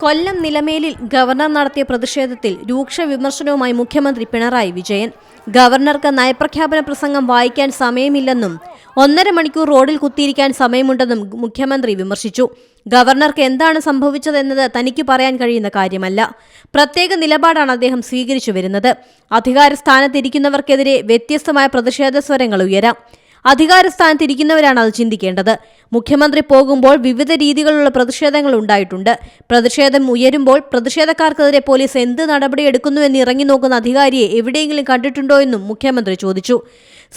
കൊല്ലം നിലമേലിൽ governor നടത്തിയ പ്രതിഷേധത്തിൽ രൂക്ഷ വിമർശനവുമായി മുഖ്യമന്ത്രി പിണറായി വിജയൻ. ഗവർണർക്ക് നയപ്രഖ്യാപന പ്രസംഗം വായിക്കാൻ സമയമില്ലെന്നും 1.5 മണിക്കൂർ റോഡിൽ കുത്തിയിരിക്കാൻ സമയമുണ്ടെന്നും മുഖ്യമന്ത്രി വിമർശിച്ചു. ഗവർണർക്ക് എന്താണ് സംഭവിച്ചതെന്നത് തനിക്ക് പറയാൻ കഴിയുന്ന കാര്യമല്ല. പ്രത്യേക നിലപാടാണ് അദ്ദേഹം സ്വീകരിച്ചു വരുന്നത്. അധികാരസ്ഥാനത്തിരിക്കുന്നവർക്കെതിരെ വ്യത്യസ്തമായ പ്രതിഷേധ സ്വരങ്ങൾ ഉയരാം. അധികാരസ്ഥാനത്തിരിക്കുന്നവരാണ് അത് ചിന്തിക്കേണ്ടത്. മുഖ്യമന്ത്രി പോകുമ്പോൾ വിവിധ രീതികളിലുള്ള പ്രതിഷേധങ്ങൾ ഉണ്ടായിട്ടുണ്ട്. പ്രതിഷേധം ഉയരുമ്പോൾ പ്രതിഷേധക്കാർക്കെതിരെ പോലീസ് എന്ത് നടപടിയെടുക്കുന്നുവെന്ന് ഇറങ്ങി നോക്കുന്ന അധികാരിയെ എവിടെയെങ്കിലും കണ്ടിട്ടുണ്ടോ എന്നും മുഖ്യമന്ത്രി ചോദിച്ചു.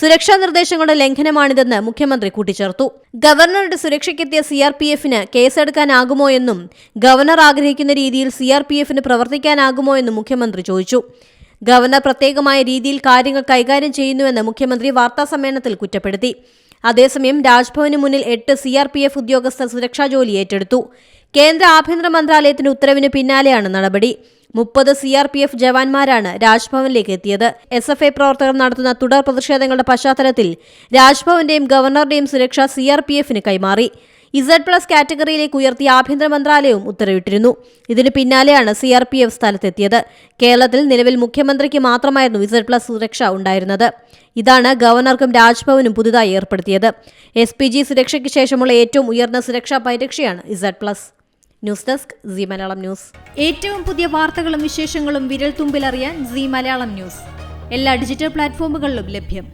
സുരക്ഷാ നിർദ്ദേശങ്ങളുടെ ലംഘനമാണിതെന്ന് മുഖ്യമന്ത്രി കൂട്ടിച്ചേർത്തു. ഗവർണറുടെ സുരക്ഷയ്ക്കെത്തിയ CRPFന് കേസെടുക്കാനാകുമോ എന്നും ഗവർണർ ആഗ്രഹിക്കുന്ന രീതിയിൽ CRPFന് പ്രവർത്തിക്കാനാകുമോ എന്നും മുഖ്യമന്ത്രി ചോദിച്ചു. ഗവർണർ പ്രത്യേകമായ രീതിയിൽ കാര്യങ്ങൾ കൈകാര്യം ചെയ്യുന്നുവെന്ന് മുഖ്യമന്ത്രി വാർത്താസമ്മേളനത്തിൽ കുറ്റപ്പെടുത്തി. അതേസമയം രാജ്ഭവന് മുന്നിൽ 8 CRPF ഉദ്യോഗസ്ഥർ സുരക്ഷാ ജോലി ഏറ്റെടുത്തു. കേന്ദ്ര ആഭ്യന്തര മന്ത്രാലയത്തിന്റെ ഉത്തരവിന് പിന്നാലെയാണ് നടപടി. 30 CRPF ജവാന്മാരാണ് രാജ്ഭവനിലേക്ക് എത്തിയത്. SFI പ്രവർത്തകർ നടത്തുന്ന തുടർ പ്രതിഷേധങ്ങളുടെ പശ്ചാത്തലത്തിൽ രാജ്ഭവന്റെയും ഗവർണറുടെയും സുരക്ഷ CRPFന് കൈമാറി. Z+ കാറ്റഗറിയിലേക്ക് ഉയർത്തിയ ആഭ്യന്തര മന്ത്രാലയവും ഉത്തരവിട്ടിരുന്നു. ഇതിന് പിന്നാലെയാണ് CRPF സ്ഥലത്തെത്തിയത്. കേരളത്തിൽ നിലവിൽ മുഖ്യമന്ത്രിക്ക് മാത്രമായിരുന്നു Z+ സുരക്ഷ ഉണ്ടായിരുന്നത്. ഇതാണ് ഗവർണർക്കും രാജ്ഭവനും പുതുതായി ഏർപ്പെടുത്തിയത്. SPG സുരക്ഷയ്ക്ക് ശേഷമുള്ള ഏറ്റവും ഉയർന്ന സുരക്ഷാ പരിരക്ഷയാണ് Z+. News desk C Malayalam news. ഏറ്റവും പുതിയ വാർത്തകളും വിശേഷങ്ങളും വിരൽ തുമ്പിലറിയാൻ സി മലയാളം ന്യൂസ് എല്ലാ ഡിജിറ്റൽ പ്ലാറ്റ്ഫോമുകളിലും ലഭ്യം.